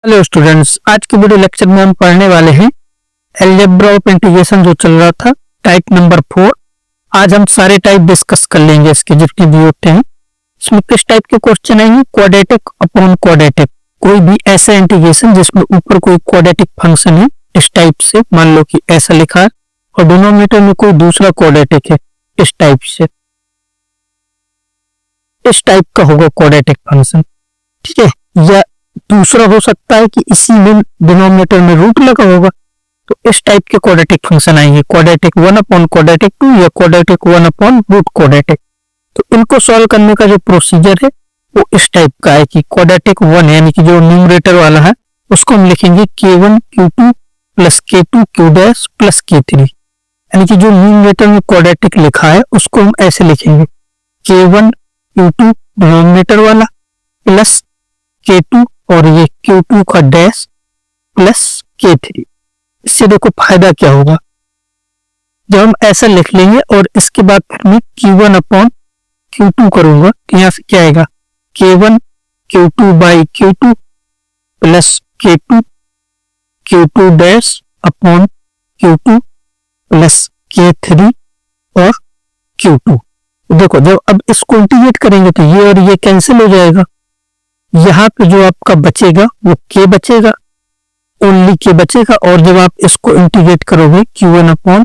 Hello students, आज के video lecture में हम पढ़ने वाले हैं अलजेब्रा ऑफ इंटीग्रेशन जो चल रहा था टाइप नंबर 4। आज हम सारे टाइप डिस्कस कर लेंगे इसके जितने भी होते हैं। इसमें किस टाइप के क्वेश्चन आएंगे? क्वाड्रेटिक अपॉन क्वाड्रेटिक, कोई भी ऐसा इंटीग्रेशन जिसमें ऊपर कोई क्वाड्रेटिक फंक्शन है इस टाइप से, मान लो कि ऐसा लिखा है और डिनोमिनेटर में कोई दूसरा क्वाड्रेटिक है इस टाइप से, इस टाइप का होगा क्वाड्रेटिक फंक्शन। ठीक है, या दूसरा हो सकता है कि इसी में डिनोमिनेटर में रूट लगा होगा, तो इस टाइप के क्वाड्रेटिक फंक्शन आएंगे, क्वाड्रेटिक 1 अपॉन क्वाड्रेटिक 2 या क्वाड्रेटिक 1 अपॉन रूट क्वाड्रेटिक। तो इनको सॉल्व करने का जो प्रोसीजर है वो इस टाइप का है कि क्वाड्रेटिक 1 यानी कि जो न्यूमरेटर वाला है उसको हम लिखेंगे k1 q2 plus k2 q dash plus k3, यानी कि जो न्यूमरेटर में क्वाड्रेटिक लिखा है उसको हम ऐसे लिखेंगे k1 q2 डिनोमिनेटर वाला प्लस k2 और ये Q2 का डैश प्लस K3। इससे देखो फायदा क्या होगा, जब हम ऐसा लिख लेंगे और इसके बाद फिर मैं Q1 अपॉन Q2 करूंगा तो यहां से क्या आएगा K1 Q2 by Q2 plus K2 Q2 dash upon Q2 plus K3 और Q2। देखो जब अब इसको इंटीग्रेट करेंगे तो ये और ये कैंसिल हो जाएगा, यहाँ पे जो आपका बचेगा वो k बचेगा, ओनली k बचेगा। और जब आप इसको इंटीग्रेट करोगे q1 अपॉन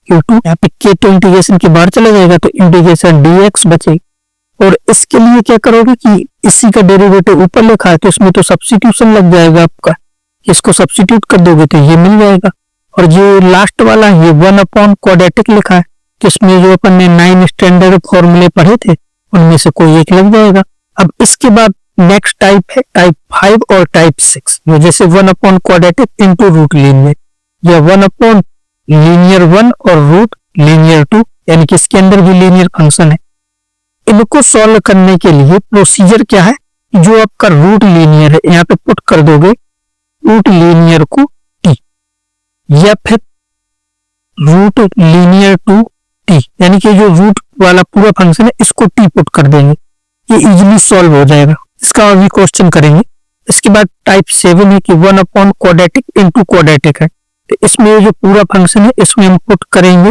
q2, यहाँ पे k तो इंटीग्रेशन के बाहर चला जाएगा तो इंटीग्रेशन dx बचेगा। और इसके लिए क्या करोगे कि इसी का डेरिवेटिव ऊपर लिखा है तो इसमें तो सब्स्टिट्यूशन लग जाएगा आपका, इसको सब्स्टिट्यूट कर दोगे तो ये मिल जाएगा। और जो लास्ट वाला ये 1 अपॉन क्वाड्रेटिक लिखा है जिसमें जो अपन ने 9 स्टैंडर्ड फॉर्मूले पढ़े थे उनमें से कोई एक लग जाएगा। अब इसके बाद नेक्स्ट टाइप है टाइप 5 और टाइप 6, जैसे 1 upon quadratic into root linear या 1 अपॉन लीनियर 1 और रूट लीनियर 2, यानी कि इसके अंदर भी लीनियर फंक्शन है। इनको सॉल्व करने के लिए प्रोसीजर क्या है, जो आपका रूट लीनियर है यहाँ पे पुट कर दोगे रूट लीनियर को t, या फिर रूट लीनियर टू t, यानी कि जो रूट वाला पूरा फंक्शन है इसको t पुट कर देंगे, ये इजीली सॉल्व हो जाएगा। इसका अभी क्वेश्चन करेंगे। इसके बाद टाइप 7 है कि 1 अपॉन क्वाड्रेटिक इंटू क्वाड्रेटिक है, तो इसमें जो पूरा फंक्शन है इसमें हम पुट करेंगे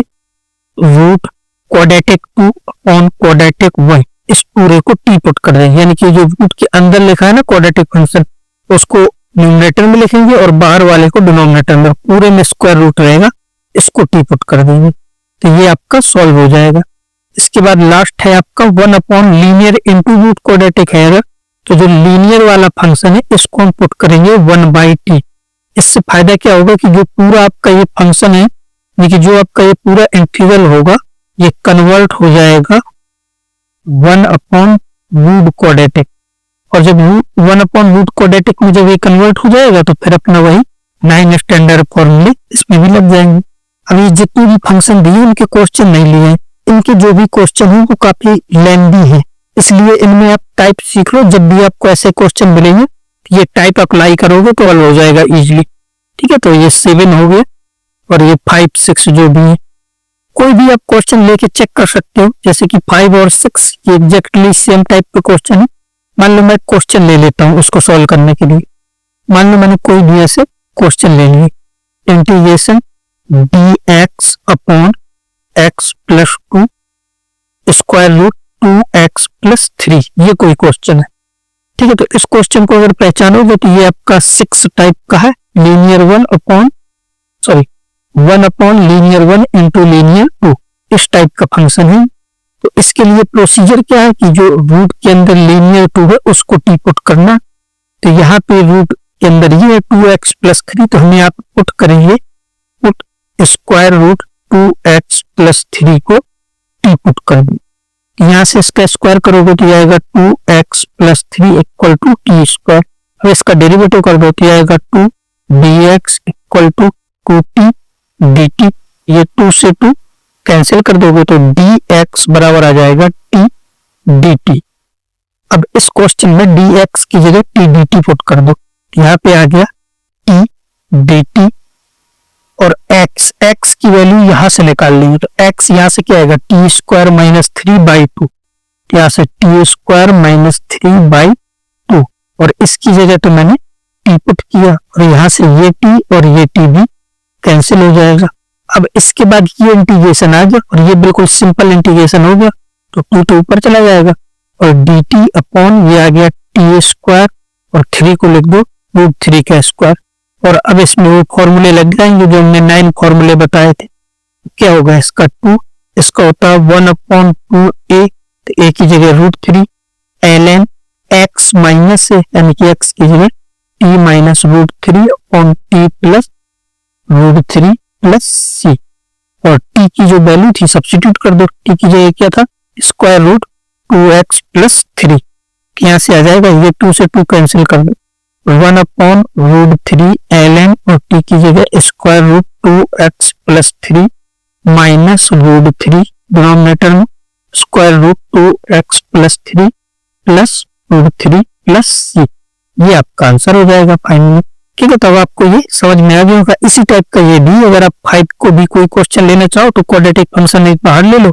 रूट क्वाड्रेटिक 2 अपॉन क्वाड्रेटिक 1, इस पूरे को t पुट कर देंगे, यानी कि जो रूट के अंदर लिखा है ना क्वाड्रेटिक फंक्शन उसको न्यूमरेटर में लिखेंगे और बाहर वाले को डिनोमिनेटर में, पूरे में स्क्वायर रूट रहेगा, इसको t पुट कर देंगे तो ये आपका सॉल्व हो जाएगा। इसके बाद लास्ट है आपका 1 upon linear into root quadratic है अगर, तो जो लीनियर वाला फंक्शन है इसको हम पुट करेंगे 1 बाई टी। इससे फायदा क्या होगा कि जो पूरा आपका ये फंक्शन है, यानी कि जो आपका ये पूरा इंटीग्रल होगा ये कन्वर्ट हो जाएगा 1 अपॉन रूट क्वाड्रेटिक, और जब 1 अपॉन रूट क्वाड्रेटिक में जब ये कन्वर्ट हो जाएगा तो फिर अपना वही 9 स्टैंडर्ड फॉर्मूले इसमें भी लग जाएंगे। अभी जितने भी फंक्शन दिए उनके क्वेश्चन नहीं लिए हैं, इनके जो भी क्वेश्चन है वो काफी लेंथी है, इसलिए इनमें आप टाइप सीख लो, जब भी आपको ऐसे क्वेश्चन मिलेंगे ये टाइप अप्लाई करोगे तो हल हो जाएगा इजीली। ठीक है, तो ये 7 हो गया और ये 5 6 जो भी है, कोई भी आप क्वेश्चन लेके चेक कर सकते हो, जैसे कि 5 और 6 ये एग्जैक्टली सेम टाइप के क्वेश्चन है। मान लो मैं क्वेश्चन ले लेता हूँ उसको सॉल्व करने के लिए, मान लो मैंने कोई भी ऐसे क्वेश्चन ले लिए, integration dx upon x plus 2 square root 2x plus 3, ये कोई क्वेश्चन है। ठीक है, तो इस क्वेश्चन को अगर पहचानोगे तो ये आपका 6 टाइप का है, linear 1 upon linear 1 into linear 2, इस टाइप का फंक्शन है। तो इसके लिए प्रोसीजर क्या है कि जो रूट के अंदर लीनियर 2 है उसको t पुट करना, तो यहाँ पे रूट के अंदर ये है 2x प्लस 3, तो हम यहाँ पे पुट करेंगे put square root 2x plus 3 को t पुट कर दें, यहाँ से इसका स्क्वायर करोगे तो आएगा 2x plus 3 equal to t square. अब इसका डेरिवेटिव कर दो तो आएगा 2 dx equal to 2t dt, ये 2 से 2 कैंसिल कर दोगे तो dx बराबर आ जाएगा t dt। अब इस क्वेश्चन में dx की जगह t dt पुट कर दो, यहाँ पे आ गया t dt और x की वैल्यू यहां से निकाल लेंगे तो x यहां से क्या आएगा टी स्क्वायर माइनस 3/2, यहाँ से टी स्क्वायर माइनस 3/2 और इसकी जगह तो मैंने टी पुट किया और यहाँ से ये टी और ये टी भी कैंसिल हो जाएगा। अब इसके बाद ये इंटीग्रेशन आ गया और ये बिल्कुल सिंपल इंटीग्रेशन हो गया, तो टू तो ऊपर चला जाएगा और डी टी अपॉन ये आ गया टी स्क्वायर और 3 को लिख दो √3 का स्क्वायर। और अब इसमें वो फॉर्मूले लग जाएंगे जो हमने 9 फॉर्मूले बताए थे। क्या होगा इसका 2, इसका होता है 1/2a, तो a की जगह √3 ln x माइनस है, यानी कि x की जगह t minus √3 upon t plus √3 plus c, और t की जो वैल्यू थी सब्स्टिट्यूट कर दो। t की जगह क्या था, स्क्वायर रूट 2x प्लस 3, यहाँ से आ जाएगा ये 2 से 2 कैंसिल कर दो, 1/√3 ln और t की जगह square root 2x plus 3 minus √3 denominator में square root 2x plus 3 plus √3 plus c, ये आपका आंसर हो जाएगा फाइनली। ठीक है, तो अब आपको ये समझ में आ गया होगा। इसी टाइप का ये भी, अगर आप 5 को भी कोई क्वेश्चन लेना चाहो तो क्वाड्रेटिक फंक्शन एक बाहर ले लो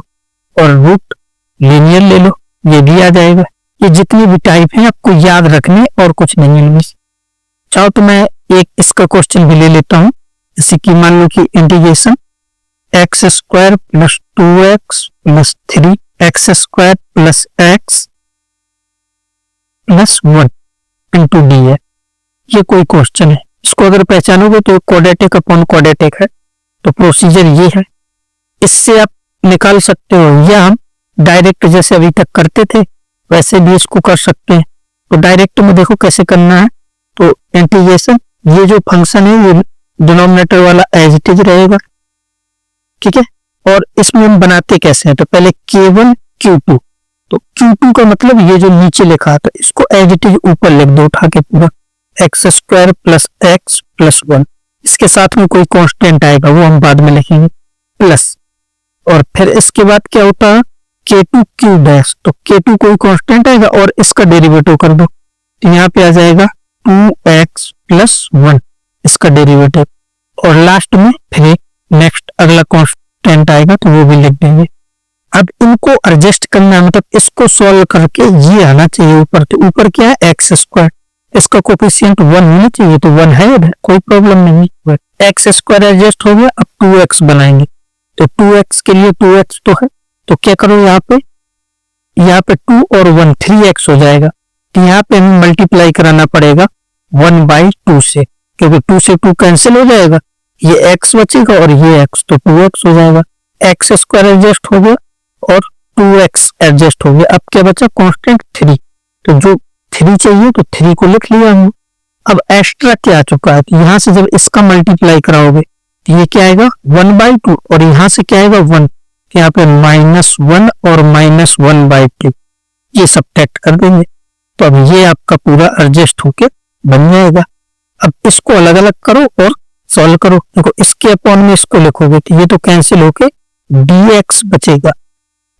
और रूट लीनियर ले लो, ये भी आ जाएगा। ये जितनी भी टाइप है आपको याद रखने और कुछ नहीं है। चाहो तो मैं एक इसका क्वेश्चन भी ले लेता हूं, जैसे कि मान लो कि integration x square plus 2x plus 3 x square plus x plus 1 into D है। ये कोई क्वेश्चन है, इसको अगर पहचानोगे तो क्वाड्रेटिक अपॉन क्वाड्रेटिक है। तो प्रोसीजर ये है, इससे आप निकाल सकते हो, या हम डायरेक्ट जैसे अभी तक करते थे वैसे भी इसको कर सकते हैं। तो डायरेक्ट में देखो कैसे करना है, तो इंटीग्रेशन ये जो फंक्शन है ये डिनोमिनेटर वाला एज इट इज रहेगा, ठीक है। और इसमें हम बनाते कैसे हैं, तो पहले K1 Q2, तो Q2 का मतलब ये जो नीचे लिखा है, तो इसको एज इट इज ऊपर लिख दो उठा के पूरा, x square plus x plus 1, इसके साथ में कोई कांस्टेंट आएगा वो हम बाद में लिखेंगे प्लस, और फिर इसके बाद क्या होता है K2 Q डैश, तो K2 कोई कांस्टेंट आएगा और इसका डेरिवेटिव कर दो, तो यहाँ पे आ जाएगा 2x प्लस 1 इसका डेरिवेटिव, और लास्ट में फिर नेक्स्ट अगला कांस्टेंट आएगा तो वो भी लिख देंगे। अब इनको एडजस्ट करना, मतलब इसको सॉल्व करके ये आना चाहिए ऊपर, तो ऊपर क्या है एक्स स्क्वायर, इसका कोफिशिएंट 1 होना चाहिए, तो 1 है, कोई प्रॉब्लम नहीं है। एक्स स्क्वायर एडजस्ट हो गया, अब 2x बनाएंगे, तो 2x के लिए 2x तो है, तो क्या करो यहाँ पे 2 और 1 3x हो जाएगा, तो यहाँ पे हमें मल्टीप्लाई कराना पड़ेगा 1/2 से, क्योंकि 2 से 2 कैंसिल हो जाएगा, ये x बचेगा और ये x, तो 2x हो जाएगा। एक्स स्क्वायर एडजस्ट हो गया और 2x एडजस्ट हो गया, अब क्या बचा कांस्टेंट 3, तो जो 3 चाहिए तो 3 को लिख लिया हमने। अब एक्स्ट्रा क्या आ चुका है, तो यहाँ से जब इसका मल्टीप्लाई कराओगे तो ये क्या आएगा 1/2, और यहाँ से क्या आएगा 1, यहाँ पे -1 और -1/2 ये सब्ट्रैक्ट कर देंगे, तो अब ये आपका पूरा एडजस्ट होके बन जाएगा। अब इसको अलग अलग करो और सॉल्व करो, देखो इसके अपॉन में इसको लिखोगे तो ये तो कैंसिल होके dx बचेगा,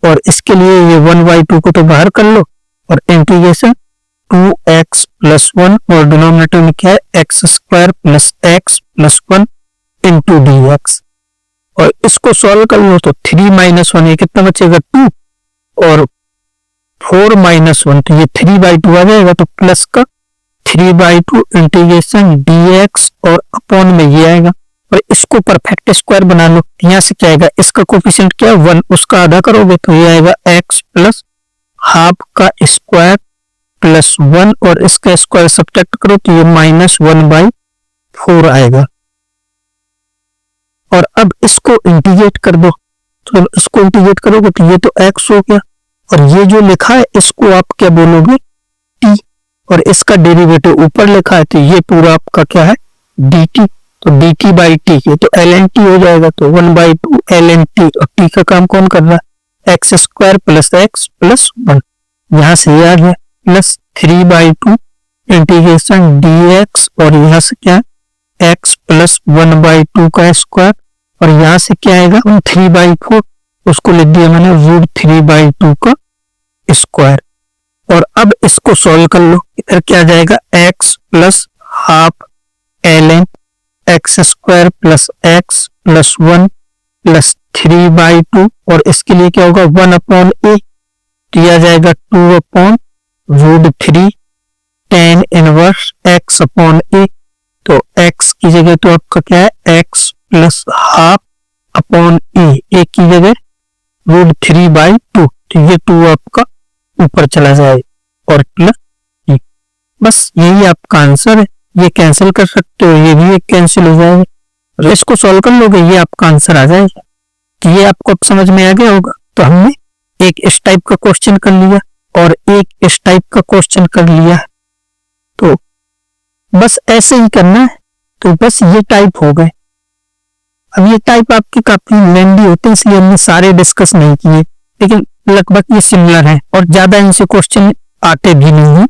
और इसके लिए ये 1/2 को तो बाहर कर लो और इंटीग्रेशन 2x प्लस 1 और डिनोमिनेटर में क्या है x square plus x plus 1 into dx, और इसको सॉल्व कर लो तो 3 - 1 ये कितना बचेगा 2, और 4 - 1 तो ये 3/2 आ जाएगा, तो प्लस का 3/2 इंटीग्रेशन dx और अपॉन में ये आएगा, और इसको परफेक्ट स्क्वायर बना लो, यहाँ से क्या आएगा इसका कोफिशिएंट क्या है 1, उसका आधा करोगे तो ये आएगा x प्लस हाफ का स्क्वायर प्लस 1, और इसका स्क्वायर सब्ट्रैक्ट करो तो ये -1/4 आएगा। और अब इसको इंटीग्रेट कर दो, तो इसको इंटीग्रेट करोगे तो ये तो x हो गया, और ये जो लिखा है इसको आप क्या बोलोगे t, और इसका डेरिवेटिव ऊपर लिखा है तो ये पूरा आपका क्या है dt, तो dt/t के तो ln t हो जाएगा, तो 1/2 ln t, और t का काम कौन कर रहा है x square plus x plus 1, यहाँ से ये आ गया प्लस 3/2 इंटीग्रेशन dx, और यहाँ से क्या है x प्लस 1/2 का स्क्वायर, और यहाँ से क्या आएगा 3/4, उसको लिख दिया मैंने √3/2 का स्क्वायर। और अब इसको सॉल्व कर लो, इधर क्या जाएगा x plus half ln x square plus x plus 1 plus 3/2, और इसके लिए क्या होगा 1/a, दिया जाएगा 2/√3 tan inverse x upon a, तो x की जगह तो आपका क्या है x plus half upon a की जगह √3/2, तो ये 2 आपका ऊपर चला जाए और प्लस a, बस यही आपका आंसर है। ये कैंसिल कर सकते हो, ये भी एक कैंसिल हो जाएगा, इसको सॉल्व कर लोगे ये आपका आंसर आ जाएगा। तो ये आपको अब समझ में आ गया होगा। तो हमने एक इस टाइप का क्वेश्चन कर लिया और एक इस टाइप का क्वेश्चन कर लिया, तो बस ऐसे ही करना है। तो बस ये टाइप हो गए। अब ये टाइप आपके काफी लेंथी होते हैं इसलिए हमने सारे डिस्कस नहीं किए, लेकिन लगभग ये सिमिलर है और ज्यादा इनसे क्वेश्चन आते भी नहीं है।